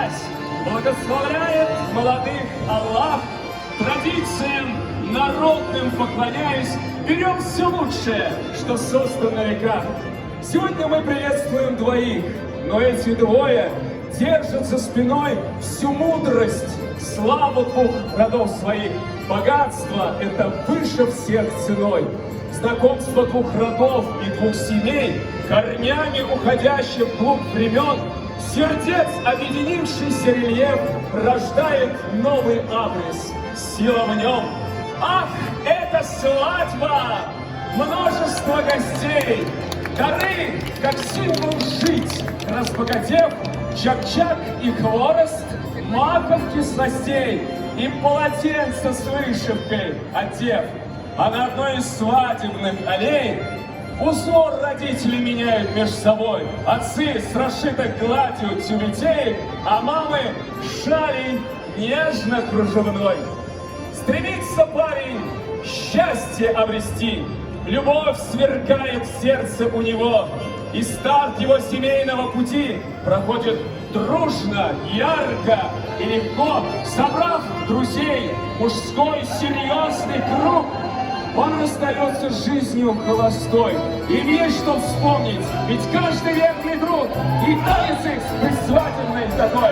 князь, благословляет молодых Аллах, традициям народным поклоняясь, берем все лучшее, что создано на веках. Сегодня мы приветствуем двоих, но эти двое держат за спиной всю мудрость, славу двух родов своих. Богатство — это выше всех ценой. Знакомство двух родов и двух семей, корнями уходящих вглубь времен, сердец, объединившийся рельеф, рождает новый адрес, сила в нем. Ах, это свадьба! Множество гостей, дары, как символ жить, разбогатев, чак-чак и хворост, маковки снастей и полотенца с вышивкой одев. А на одной из свадебных аллей узор родители меняют между собой. Отцы с расшитой гладью тюбетей, а мамы шалей нежно-кружевной. Стремится парень счастье обрести, любовь сверкает в сердце у него, и старт его семейного пути проходит дружно, ярко и легко. Собрав друзей, мужской серьезный круг, он расстается с жизнью холостой. Им есть что вспомнить, ведь каждый верный друг, и танец их предсвадебный такой.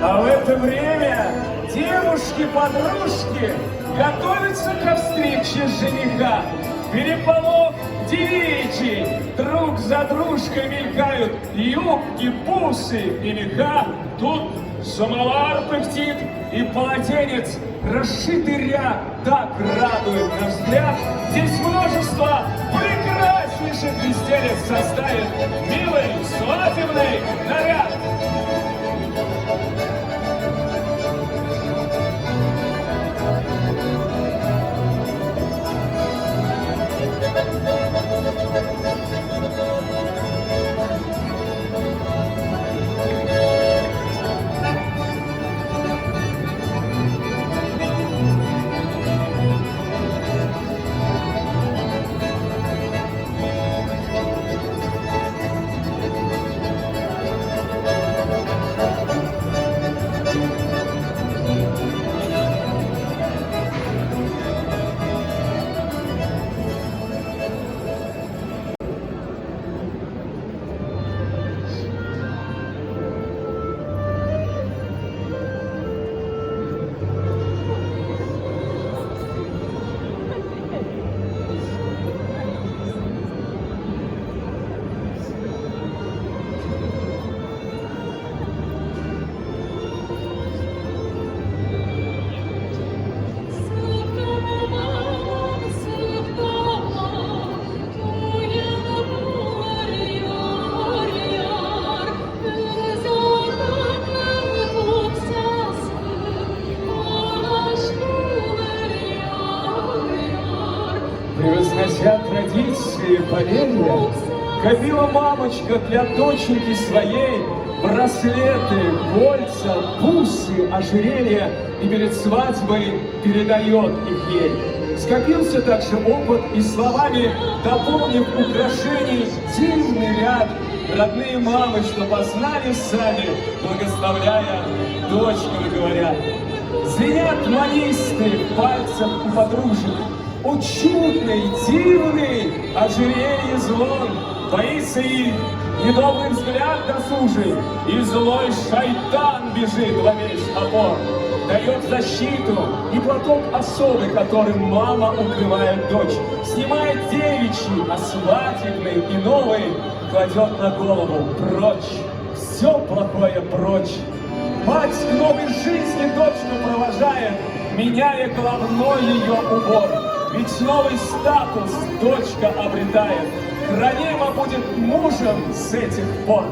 А в это время девушки-подружки готовятся ко встрече жениха. Переполох девичий, друг за дружкой мелькают юбки, бусы и меха. Тут самовар пыхтит и полотенец, расшитый ряд, так радует на взгляд. Здесь множество прекраснейших безделец составит милый свадебный наряд. Превознося традиции поверья, копила мамочка для доченьки своей браслеты, кольца, бусы, ожерелья, и перед свадьбой передает их ей. Скопился также опыт, и словами дополнив украшений дивный ряд, родные мамы, что познали сами, благословляя дочкам, говорят. Звенят манисты в пальцах у подружек, о, чудный, дивный ожерелье звон, боится их недобрый взгляд досужий, и злой шайтан бежит во весь опор. Дает защиту и платок особый, которым мама укрывает дочь, снимает девичьи будущий, а свадебный и новый кладет на голову прочь, все плохое прочь. Мать к новой жизни дочку провожает, меняя головной ее убор. Ведь новый статус дочка обретает, хранима будет мужем с этих пор.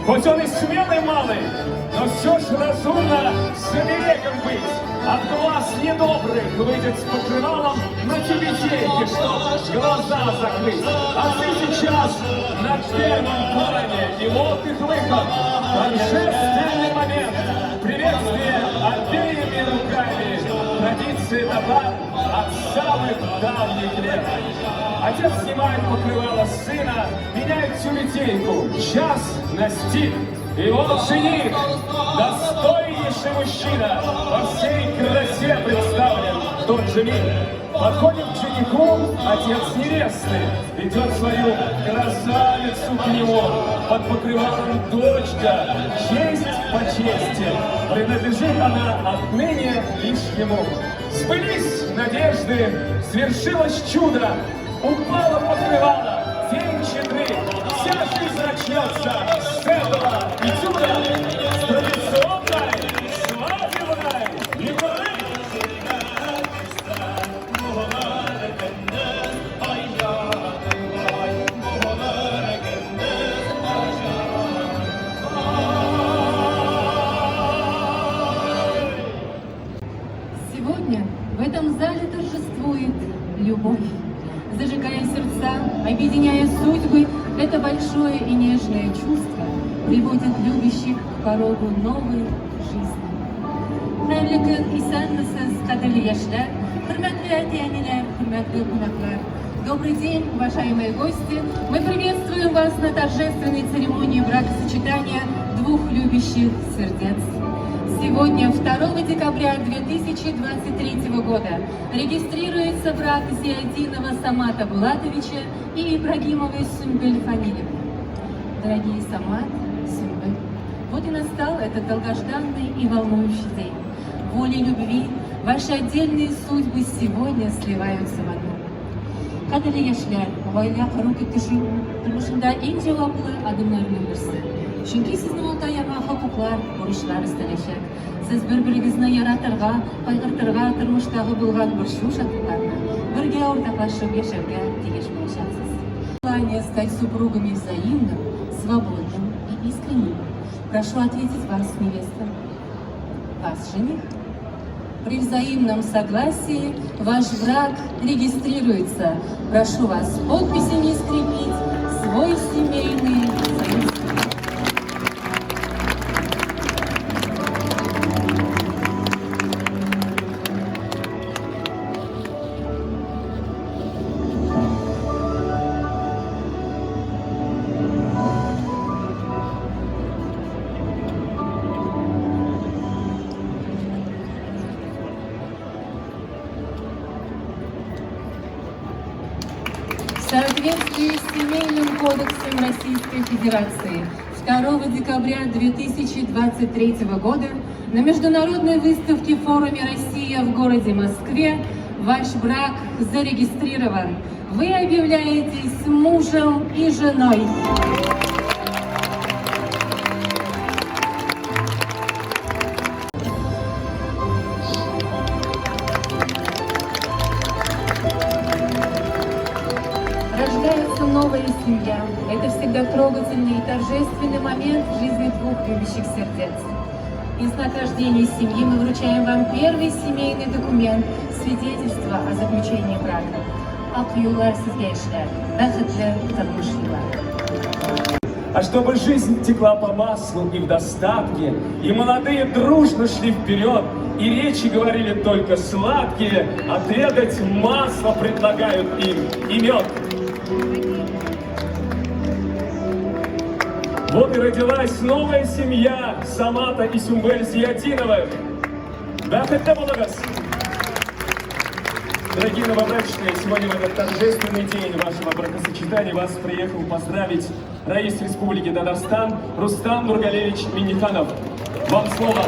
Хоть он и смелый малый, но все ж разумно с оберегом быть. От глаз недобрых выйдет с покрывалом на тюбетейке, что глаза закрыть. А ты сейчас на первом плане, и вот их выход. Торжественный момент, приветствие обеими руками. Традиции товар от самых давних лет. Отец снимает покрывало сына, меняет тюбетейку. Час настиг, и вот жених, достойнейший мужчина, во всей красе представлен в тот же миг. Подходит к жениху отец невесты, ведет свою красавицу к нему. Под покрывалом дочка, честь по чести, принадлежит она отныне лишь ему. Сбылись надежды, свершилось чудо, упало покрывало, день четыре, вся жизнь начнется с этого этюда, с традиционной, свадебной игры. Сегодня в этом зале торжествует любовь. Зажигая сердца, объединяя судьбы, это большое и нежное чувство приводит любящих к порогу новой жизни. Hayırlı и sanmısız kaderli yaşlar, hürmetli әтиәнеләр, hürmetli кунаклар. Добрый день, уважаемые гости! Мы приветствуем вас на торжественной церемонии бракосочетания двух любящих сердец. Сегодня, 2 декабря 2023 года, регистрируется брак Зиядинова Самата Булатовича и Ибрагимовой Сюмбель Фанилевны. Дорогие Самат, Сюмбель, вот и настал этот долгожданный и волнующий день. Волей любви ваши отдельные судьбы сегодня сливаются в одну. Kaderli yaşlar, olaylar qaror etişi, turmuşunda en cevaplı adımlarının birisi. Çünkü sizin olta яңа хокуклар, бурычлар истәләчәк. Сез бер-берегезне яратырга, кайгыртырга, тормыштагы булган борчу шатлыкларны бергә уртаклашып яшәргә тиеш булачаксыз. Желание стать супругами взаимным, свободным и искренним. Прошу ответить вас, невеста. Вас, жених. При взаимном согласии ваш брак регистрируется. Прошу вас подписями скрепить свой семейный союз. В соответствии с Семейным кодексом Российской Федерации 2 декабря 2023 года на международной выставке в форуме «Россия» в городе Москве ваш брак зарегистрирован. Вы объявляетесь мужем и женой. Рождается новая семья. Это всегда трогательный и торжественный момент в жизни двух любящих сердец. И в знак рождения семьи мы вручаем вам первый семейный документ, свидетельство о заключении брака. Ак юллар сезгә эшләр, бәхетле тормыш юллары. а чтобы жизнь текла по маслу и в достатке, и молодые дружно шли вперед, и речи говорили только сладкие, отведать масло предлагают им и мед. Вот и родилась новая семья Самата и Сюмбель Зиятиновых. Да, хотя бы Дорогие новобрачные, сегодня в этот торжественный день вашего бракосочетания вас приехал поздравить Раис Республики Татарстан Рустам Нургалевич Минниханов. Вам слово.